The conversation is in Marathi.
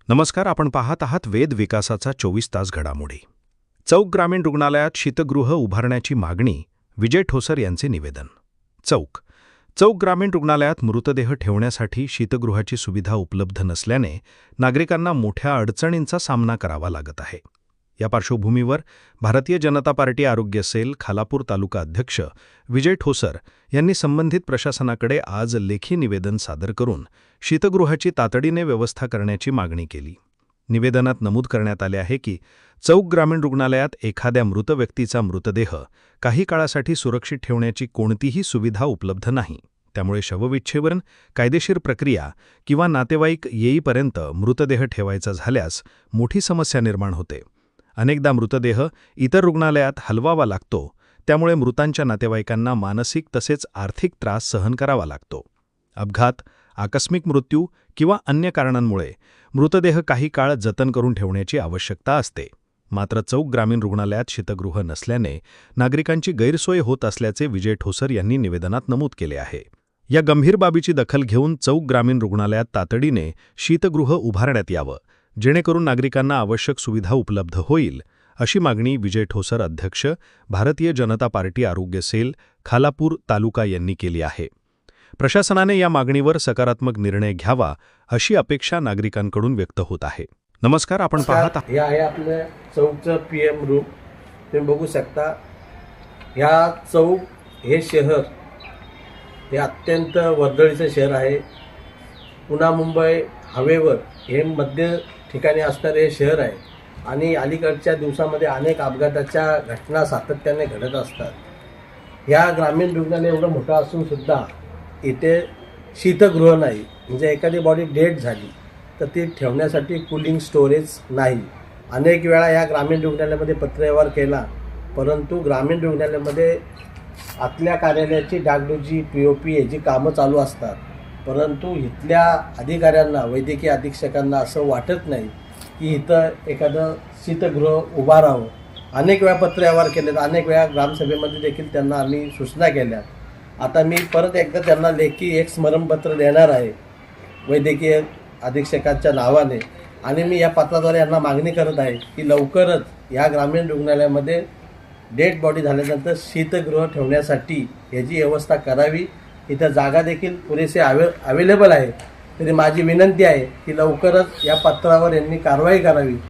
नमस्कार. आपण पाहत आहात वेद विकासाचा 24 तास घडामोडी. चौक ग्रामीण रुग्णालयात शीतगृह उभारण्याची मागणी, विजय ठोसर यांचे निवेदन. चौक ग्रामीण रुग्णालयात मृतदेह ठेवण्यासाठी शीतगृहाची सुविधा उपलब्ध नसल्याने नागरिकांना मोठ्या अडचणींचा सामना करावा लागत आहे. या पार्श्वभूमीवर भारतीय जनता पार्टी आरोग्य सेल खालापूर तालुका अध्यक्ष विजय ठोसर यांनी संबंधित प्रशासनाकडे आज लेखी निवेदन सादर करून शीतगृहाची तातडीने व्यवस्था करण्याची मागणी केली. निवेदनात नमूद करण्यात आले आहे की चौक ग्रामीण रुग्णालयात एखाद्या मृत व्यक्तीचा मृतदेह काही काळासाठी सुरक्षित ठेवण्याची कोणतीही सुविधा उपलब्ध नाही. त्यामुळे शवविच्छेदन, कायदेशीर प्रक्रिया किंवा नातेवाईक येईपर्यंत मृतदेह ठेवायचा झाल्यास मोठी समस्या निर्माण होते. अनेकदा मृतदेह इतर रुग्णालयात हलवावा लागतो, त्यामुळे मृतांच्या नातेवाईकांना मानसिक तसेच आर्थिक त्रास सहन करावा लागतो. अपघात, आकस्मिक मृत्यू किंवा अन्य कारणांमुळे मृतदेह काही काळ जतन करून ठेवण्याची आवश्यकता असते. मात्र चौक ग्रामीण रुग्णालयात शीतगृह नसल्याने नागरिकांची गैरसोय होत असल्याचे विजय ठोसर यांनी निवेदनात नमूद केले आहे. या गंभीर बाबीची दखल घेऊन चौक ग्रामीण रुग्णालयात तातडीने शीतगृह उभारण्यात यावं, जेणेकरून नागरिकांना आवश्यक सुविधा उपलब्ध होईल, अशी मागणी विजय ठोसर अध्यक्ष भारतीय जनता पार्टी आरोग्य सेल खालापूर तालुका यांनी केली आहे. प्रशासनाने या मागणीवर सकारात्मक निर्णय घ्यावा, अशी अपेक्षा नागरिकांकडून व्यक्त होत आहे. नमस्कार. आपण पाहत आहात हे आहे आपल्या चौकचं PM रूम. तुम्ही बघू शकता. ह्या चौक हे शहर हे अत्यंत वर्दळीचं शहर आहे. पुणे मुंबई हायवेवर हे मध्य ठिकाणी असणारे हे शहर आहे आणि अलीकडच्या दिवसामध्ये अनेक अपघाताच्या घटना सातत्याने घडत असतात. ह्या ग्रामीण रुग्णालय एवढं मोठं असून सुद्धा इथे शीतगृह नाही. म्हणजे एखादी बॉडी डेड झाली तर ती ठेवण्यासाठी कूलिंग स्टोरेज नाही. अनेक वेळा या ग्रामीण रुग्णालयामध्ये पत्रव्यवहार केला, परंतु ग्रामीण रुग्णालयामध्ये आतल्या कार्यालयाची डागडुजी, POP याची कामं चालू असतात. परंतु इथल्या अधिकाऱ्यांना, वैद्यकीय अधीक्षकांना असं वाटत नाही की इथं एखादं शीतगृह उभारावं. अनेक वेळा पत्रव्यवहार केलेत, अनेक वेळा ग्रामसभेमध्ये देखील त्यांना आम्ही सूचना केल्या. आता मी परत एकदा त्यांना लेखी एक स्मरणपत्र देणार आहे वैद्यकीय अधीक्षकांच्या नावाने, आणि मी या पत्राद्वारे यांना मागणी करत आहे की लवकरच या ग्रामीण रुग्णालयामध्ये डेड बॉडी झाल्यानंतर शीतगृह ठेवण्यासाठी याची व्यवस्था करावी. इथं जागा देखील पुरेसे अवेलेबल आहे. तरी माझी विनंती आहे की लवकरच या पत्रावर यांनी कारवाई करावी.